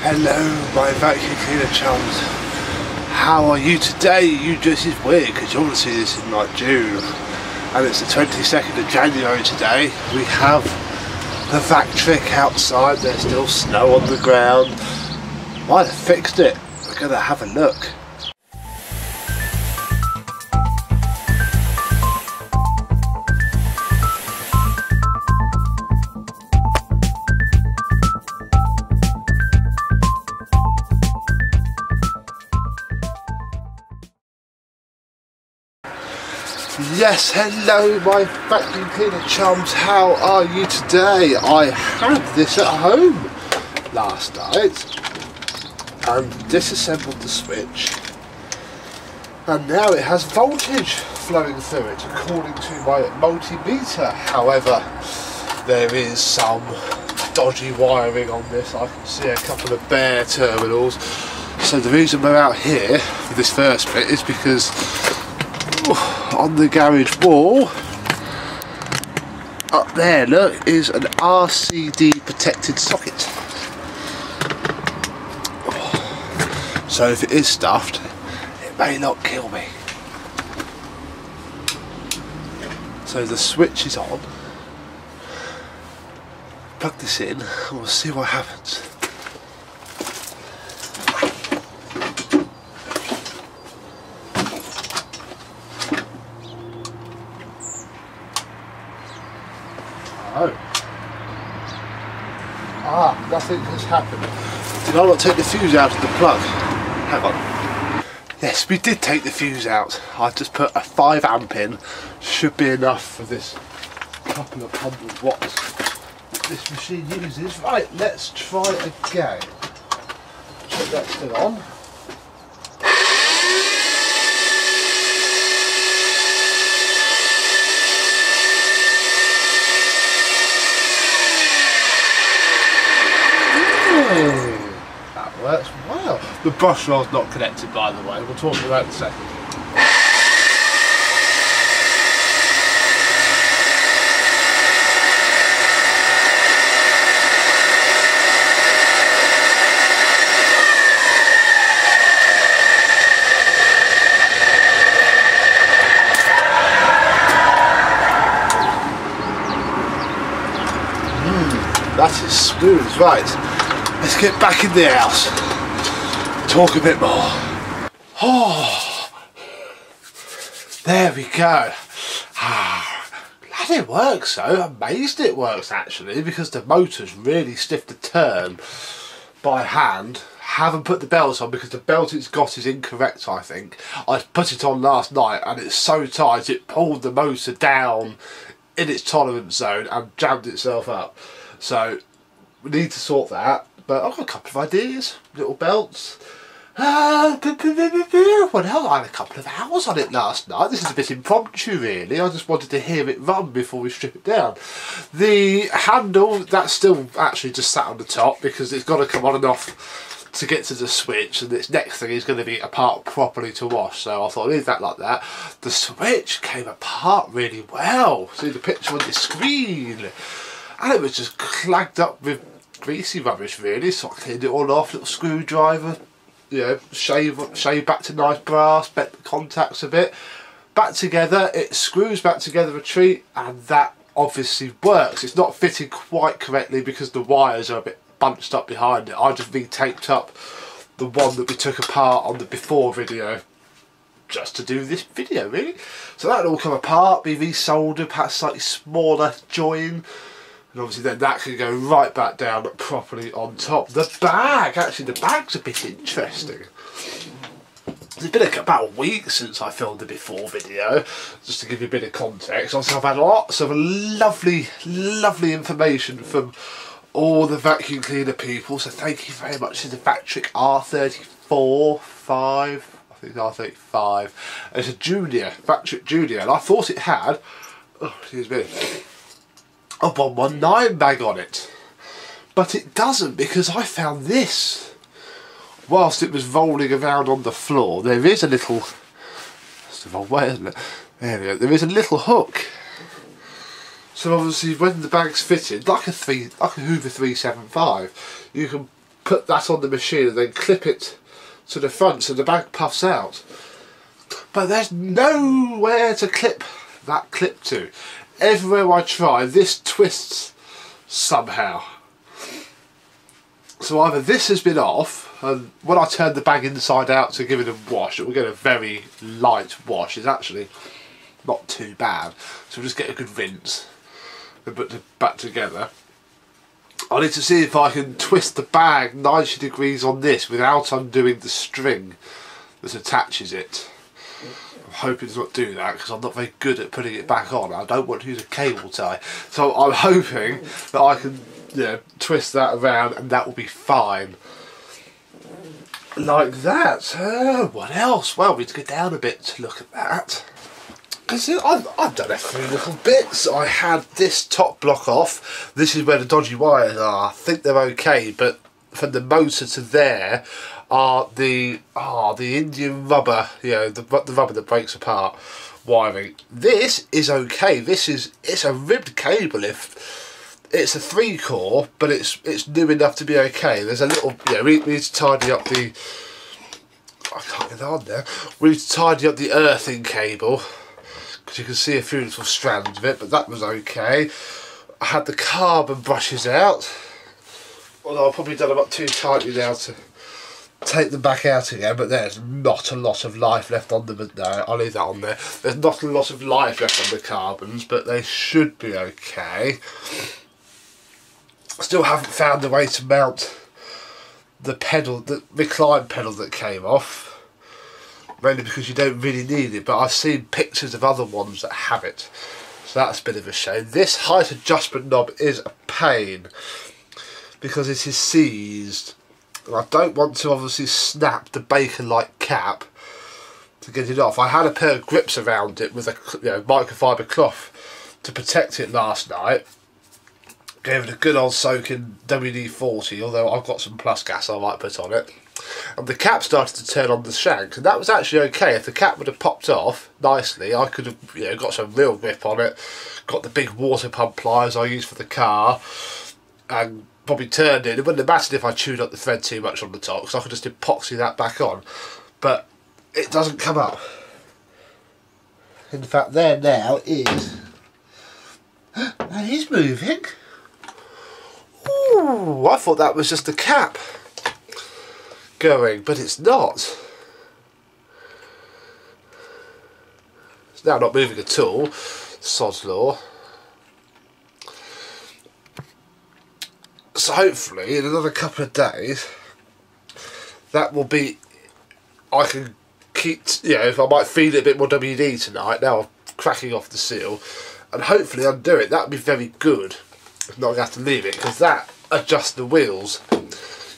Hello my vacuum cleaner chums, how are you today? You just is weird because you're going to see this in like June and it's the 22nd of January today. We have the Vactric outside, there's still snow on the ground. Might have fixed it, we're going to have a look. Yes, hello my vacuum cleaner chums, how are you today? I had this at home last night and disassembled the switch and now it has voltage flowing through it according to my multimeter. However, there is some dodgy wiring on this. I can see a couple of bare terminals. So the reason we're out here for this first bit is because on the garage wall up there, look, is an RCD protected socket. So if it is stuffed, it may not kill me. So the switch is on. Plug this in and we'll see what happens. Nothing has happened. Did I not take the fuse out of the plug? Hang on. Yes, we did take the fuse out. I just put a 5 amp in. Should be enough for this couple of 100 watts that this machine uses. Right, let's try again. Check that's still on. That works well. The brush roll's not connected, by the way. We'll talk about that in a second. That is smooth, right. Let's get back in the house, talk a bit more. Oh, there we go. Glad it works though, amazed it works actually, because the motor's really stiff to turn by hand. Haven't put the belt on because the belt it's got is incorrect, I think. I put it on last night and it's so tight it pulled the motor down in its tolerance zone and jammed itself up. So we need to sort that. But I've got a couple of ideas, little belts. What else? I had a couple of hours on it last night. This is a bit impromptu really. I just wanted to hear it run before we strip it down. The handle, that's still actually just sat on the top because it's got to come on and off to get to the switch, and this next thing is going to be apart properly to wash, so I thought I'd leave that like that. The switch came apart really well. See the picture on the screen, and it was just clagged up with greasy rubbish really, so I cleaned it all off, little screwdriver, you know, shave back to nice brass, bent the contacts a bit, back together, it screws back together a treat, and that obviously works. It's not fitting quite correctly because the wires are a bit bunched up behind it. I just re-taped up the one that we took apart on the before video just to do this video really. So that'll all come apart, be resoldered, perhaps slightly smaller join. And obviously then that can go right back down properly on top. The bag, actually the bag's a bit interesting. It's been about a week since I filmed the before video, just to give you a bit of context. Also I've had lots of lovely information from all the vacuum cleaner people, so thank you very much to the Vactric R34, 5, I think R35. It's a Junior, Vactric Junior, and I thought it had, oh excuse me, a 119 bag on it, but it doesn't, because I found this whilst it was rolling around on the floor. There is a little, that's the wrong way isn't it, there we go, there is a little hook So obviously when the bag's fitted, like a Hoover 375, you can put that on the machine and then clip it to the front so the bag puffs out. But there's nowhere to clip that clip to. Everywhere I try, this twists somehow. So either this has been off, and when I turn the bag inside out to give it a wash, it will get a very light wash. It's actually not too bad. So we'll just get a good rinse and put it back together. I need to see if I can twist the bag 90 degrees on this without undoing the string that attaches it. I'm hoping to not do that because I'm not very good at putting it back on. I don't want to use a cable tie. So I'm hoping that I can, you know, twist that around and that will be fine. Like that. What else? Well, we need to go down a bit to look at that. Because I've done a few little bits. I had this top block off. This is where the dodgy wires are. I think they're okay, but from the motor to there are the Indian rubber, you know, the rubber that breaks apart wiring. This is okay. It's a ribbed cable. If it's a 3-core, but it's new enough to be okay. There's a little, yeah, we need to tidy up the, I can't get on there. We need to tidy up the earthing cable because you can see a few little strands of it, but that was okay. I had the carbon brushes out, although I've probably done them up too tightly now to take them back out again, but there's not a lot of life left on them. But no, I'll leave that on there. There's not a lot of life left on the carbons, but they should be okay. Still haven't found a way to mount the pedal, the recline pedal that came off, mainly because you don't really need it, but I've seen pictures of other ones that have it, so that's a bit of a shame. This height adjustment knob is a pain because it is seized, and I don't want to obviously snap the bacon-like cap to get it off. I had a pair of grips around it with a, you know, microfiber cloth to protect it last night. Gave it a good old soak in WD-40, although I've got some plus gas I might put on it. And the cap started to turn on the shank, and that was actually okay. If the cap would have popped off nicely, I could have, you know, got some real grip on it, got the big water pump pliers I use for the car, and probably turned it. It wouldn't have mattered if I chewed up the thread too much on the top, because I could just epoxy that back on. But it doesn't come up. In fact, there now is... that is moving. Ooh, I thought that was just the cap going, but it's not. It's now not moving at all. Sod's law. So hopefully in another couple of days that will be, I can keep, you know, if I might feed it a bit more WD tonight, now I'm cracking off the seal, and hopefully undo it. That would be very good. If not, I'm going to have to leave it, because that adjusts the wheels.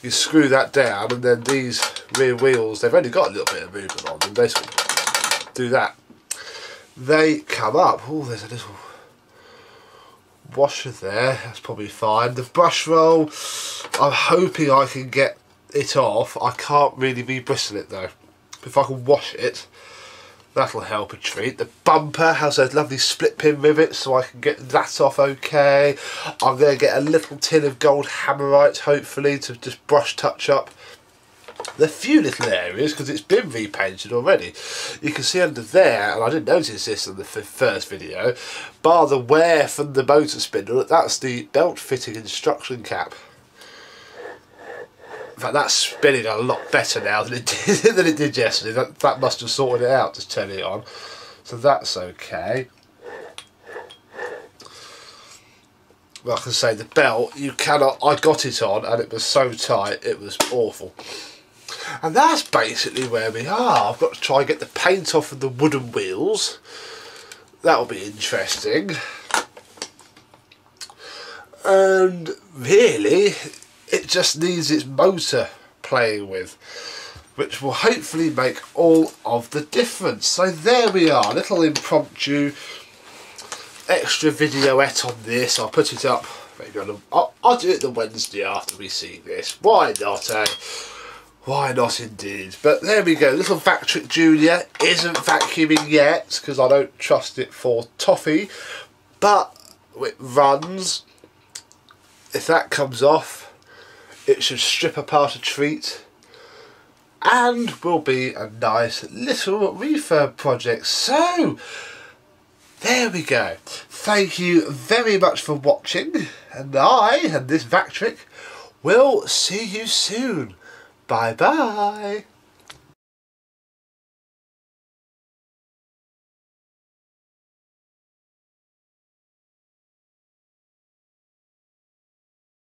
You screw that down, and then these rear wheels, they've only got a little bit of movement on them. Basically, do that, they come up. Oh, there's a little washer there. That's probably fine. The brush roll, I'm hoping I can get it off. I can't really re-bristle it though. If I can wash it, that'll help a treat. The bumper has those lovely split pin rivets, so I can get that off okay. I'm going to get a little tin of gold hammerite, hopefully, to just brush touch up the few little areas, because it's been repainted already. You can see under there, and I didn't notice this in the first video, bar the wear from the motor spindle, that's the belt fitting instruction cap. In fact, that's spinning a lot better now than it did yesterday. That must have sorted it out to turn it on. So that's okay. Like I say, the belt, you cannot, I got it on and it was so tight, it was awful. And that's basically where we are. I've got to try and get the paint off of the wooden wheels. That'll be interesting. And really, it just needs its motor playing with, which will hopefully make all of the difference. So there we are, a little impromptu extra videoette on this. I'll put it up maybe on I'll do it the Wednesday after we see this. Why not, eh? Why not indeed? But there we go, little Vactric Junior isn't vacuuming yet because I don't trust it for toffee, but it runs. If that comes off, it should strip apart a treat and will be a nice little refurb project. So there we go. Thank you very much for watching, and I and this Vactric will see you soon. Bye bye.